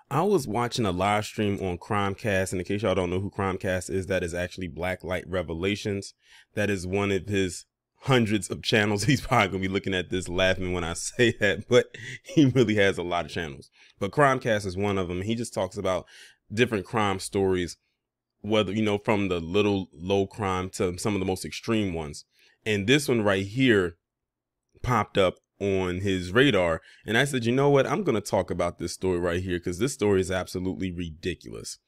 I was watching a live stream on Crimecast, and in case y'all don't know who Crimecast is, that is actually Blacklight Revelations. That is one of his hundreds of channels. He's probably gonna be looking at this laughing when I say that, but he really has a lot of channels. But Crimecast is one of them. He just talks about different crime stories, whether, from the little low crime to some of the most extreme ones. And this one right here popped up on his radar, and I said, you know what, I'm going to talk about this story right here because this story is absolutely ridiculous.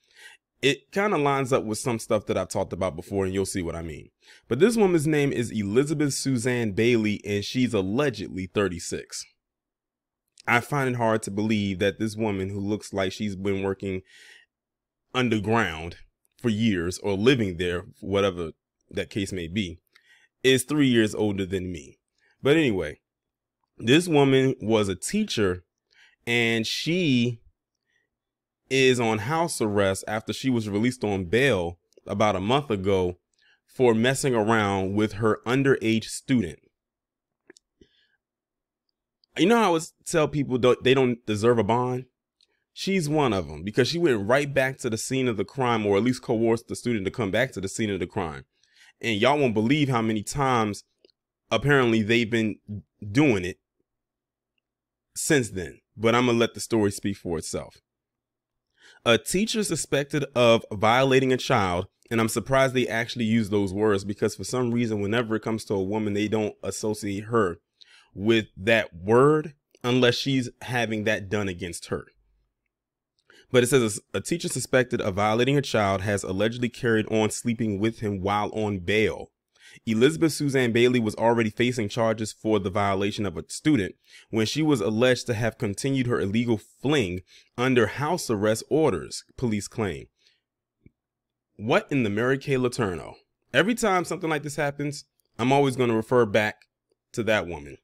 It kind of lines up with some stuff that I've talked about before, and you'll see what I mean. But this woman's name is Elizabeth Suzanne Bailey, and she's allegedly 36. I find it hard to believe that this woman, who looks like she's been working underground for years or living there, whatever that case may be, is 3 years older than me. But anyway, this woman was a teacher, and she is on house arrest after she was released on bail about a month ago for messing around with her underage student. You know how I always tell people they don't deserve a bond? She's one of them, because she went right back to the scene of the crime, or at least coerced the student to come back to the scene of the crime. And y'all won't believe how many times apparently they've been doing it since then, but I'm gonna let the story speak for itself. A teacher suspected of violating a child, and I'm surprised they actually use those words, because for some reason, whenever it comes to a woman, they don't associate her with that word unless she's having that done against her. But it says a teacher suspected of violating a child has allegedly carried on sleeping with him while on bail. Elizabeth Suzanne Bailey was already facing charges for the violation of a student when she was alleged to have continued her illegal fling under house arrest orders, police claim. What in the Mary Kay Letourneau? Every time something like this happens, I'm always going to refer back to that woman.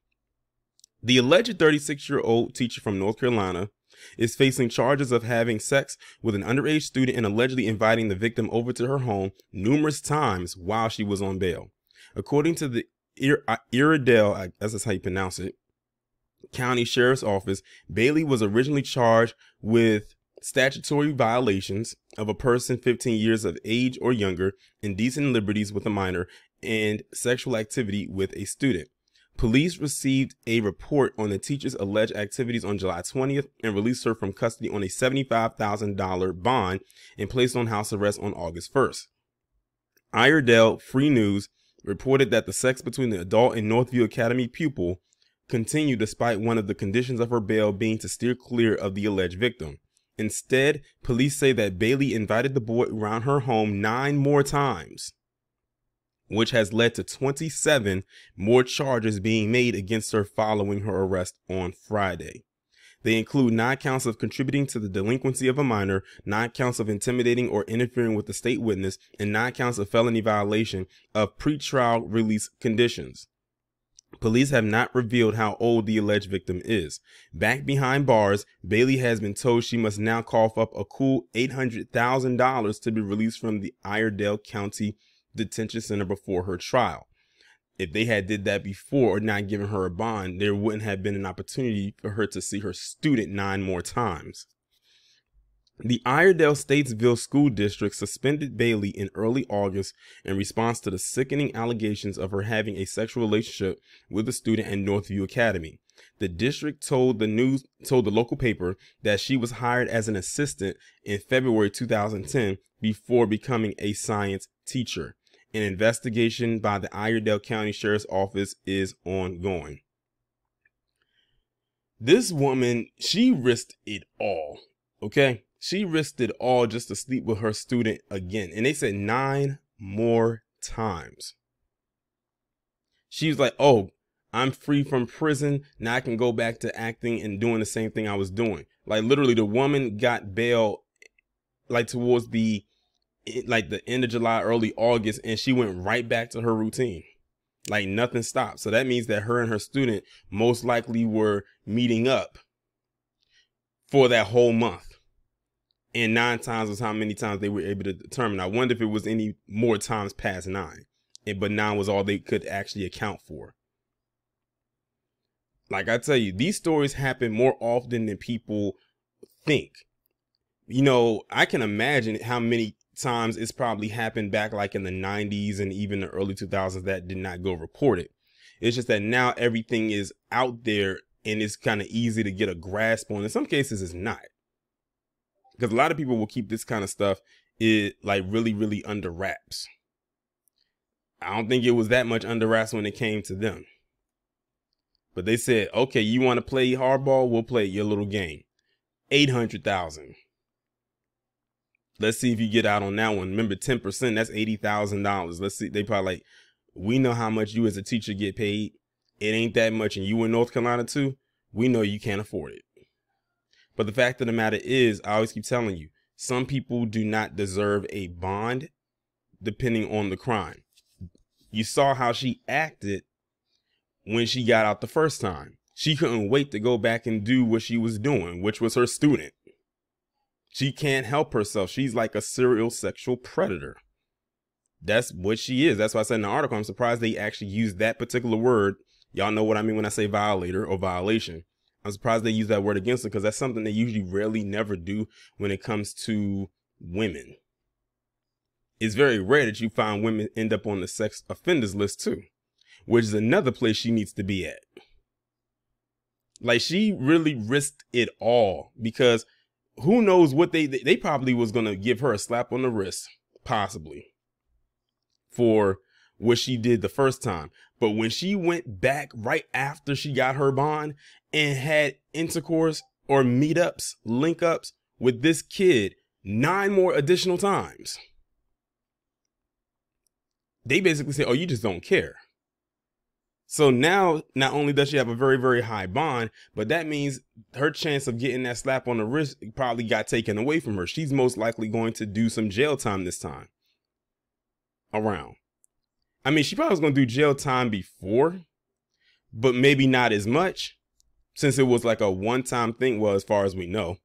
The alleged 36-year-old teacher from North Carolina is facing charges of having sex with an underage student and allegedly inviting the victim over to her home numerous times while she was on bail. According to the Iredell, I guess that's how you pronounce it, County Sheriff's Office, Bailey was originally charged with statutory violations of a person 15 years of age or younger, indecent liberties with a minor, and sexual activity with a student. Police received a report on the teacher's alleged activities on July 20th and released her from custody on a $75,000 bond and placed on house arrest on August 1st. Iredell Free News reported that the sex between the adult and Northview Academy pupil continued despite one of the conditions of her bail being to steer clear of the alleged victim. Instead, police say that Bailey invited the boy around her home 9 more times, which has led to 27 more charges being made against her following her arrest on Friday. They include 9 counts of contributing to the delinquency of a minor, 9 counts of intimidating or interfering with the state witness, and 9 counts of felony violation of pretrial release conditions. Police have not revealed how old the alleged victim is. Back behind bars, Bailey has been told she must now cough up a cool $800,000 to be released from the Iredell County Detention Center before her trial. If they had did that before or not given her a bond, there wouldn't have been an opportunity for her to see her student 9 more times. The Iredell Statesville School District suspended Bailey in early August in response to the sickening allegations of her having a sexual relationship with a student at Northview Academy. The district told the local paper that she was hired as an assistant in February 2010 before becoming a science teacher. An investigation by the Iredell County Sheriff's Office is ongoing. This woman, she risked it all, okay? She risked it all just to sleep with her student again. And they said 9 more times. She was like, oh, I'm free from prison. Now I can go back to acting and doing the same thing I was doing. Like literally the woman got bail like towards the end of July, early August, and she went right back to her routine. Like nothing stopped. So that means that her and her student most likely were meeting up for that whole month. And 9 times was how many times they were able to determine. I wonder if it was any more times past 9. But 9 was all they could actually account for. Like I tell you, these stories happen more often than people think. you know, I can imagine how many times it's probably happened back like in the 90s and even the early 2000s that did not go reported. It's just that now everything is out there and it's kind of easy to get a grasp on. In some cases, it's not. Because a lot of people will keep this kind of stuff like really, really under wraps. I don't think it was that much under wraps when it came to them. But they said, okay, you want to play hardball? We'll play your little game. 800,000. Let's see if you get out on that one. Remember, 10%, that's $80,000. Let's see. They probably like, we know how much you as a teacher get paid. It ain't that much. And you in North Carolina too, we know you can't afford it. But the fact of the matter is, I always keep telling you, some people do not deserve a bond depending on the crime. You saw how she acted when she got out the first time. She couldn't wait to go back and do what she was doing, which was her student. She can't help herself. She's like a serial sexual predator. That's what she is. That's why I said in the article, I'm surprised they actually used that particular word. Y'all know what I mean when I say violator or violation. I'm surprised they use that word against her because that's something they usually rarely never do when it comes to women. It's very rare that you find women end up on the sex offenders list too, which is another place she needs to be at. Like, she really risked it all because who knows what they probably was going to give her a slap on the wrist, possibly, for what she did the first time. But when she went back right after she got her bond and had intercourse or meetups, link ups with this kid 9 more additional times, they basically say, oh, you just don't care. So now, not only does she have a very, very high bond, but that means her chance of getting that slap on the wrist probably got taken away from her. She's most likely going to do some jail time this time around. I mean, she probably was going to do jail time before, but maybe not as much since it was like a one-time thing, well, as far as we know.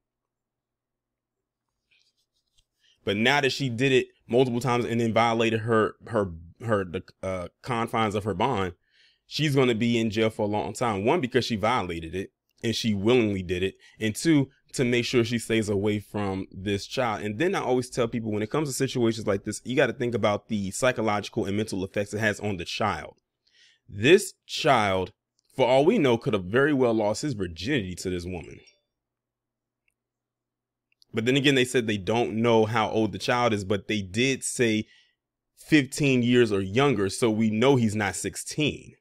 But now that she did it multiple times and then violated the confines of her bond, she's going to be in jail for a long time. 1, because she violated it and she willingly did it. And 2, to make sure she stays away from this child. And then I always tell people, when it comes to situations like this, you got to think about the psychological and mental effects it has on the child. This child, for all we know, could have very well lost his virginity to this woman. But then again, they said they don't know how old the child is, but they did say 15 years or younger. So we know he's not 16.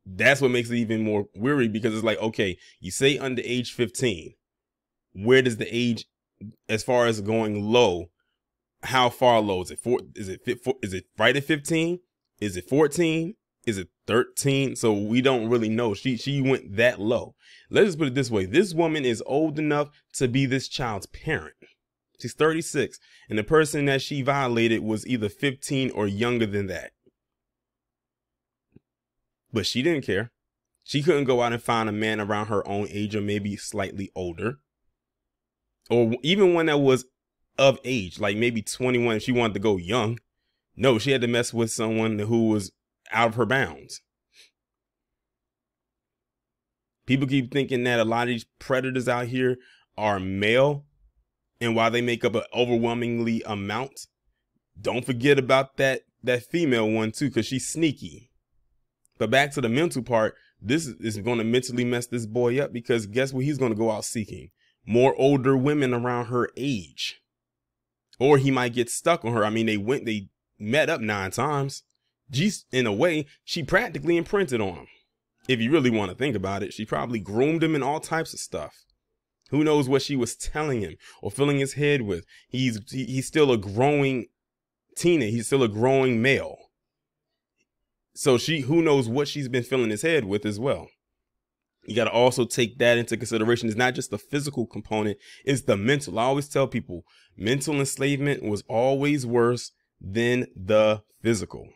That's what makes it even more weary, because it's like, okay, you say under age 15, where does the age, as far as going low, how far low is it? Is it right at 15? Is it 14? Is it 13? So we don't really know. She went that low. Let's just put it this way. This woman is old enough to be this child's parent. She's 36, and the person that she violated was either 15 or younger than that. But she didn't care. She couldn't go out and find a man around her own age or maybe slightly older, or even one that was of age, like maybe 21 if she wanted to go young. No, she had to mess with someone who was out of her bounds. People keep thinking that a lot of these predators out here are male, and while they make up an overwhelmingly amount, don't forget about that female one too, because she's sneaky. But back to the mental part, this is going to mentally mess this boy up, because guess what he's going to go out seeking? More older women around her age. Or he might get stuck on her. I mean, they met up 9 times. Geez, in a way, she practically imprinted on him. If you really want to think about it, she probably groomed him and all types of stuff. Who knows what she was telling him or filling his head with? He's still a growing teenager. He's still a growing male. So who knows what she's been filling his head with as well. You got to also take that into consideration. It's not just the physical component, it's the mental. I always tell people mental enslavement was always worse than the physical.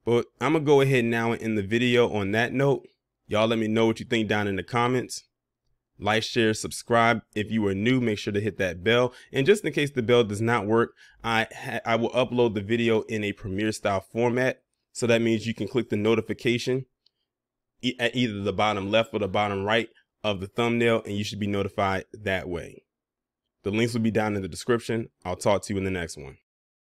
But I'm going to go ahead now and end the video on that note. Y'all let me know what you think down in the comments. Like, share, subscribe. If you are new, make sure to hit that bell. And just in case the bell does not work, I will upload the video in a Premiere style format. So that means you can click the notification at either the bottom left or the bottom right of the thumbnail, and you should be notified that way. The links will be down in the description. I'll talk to you in the next one.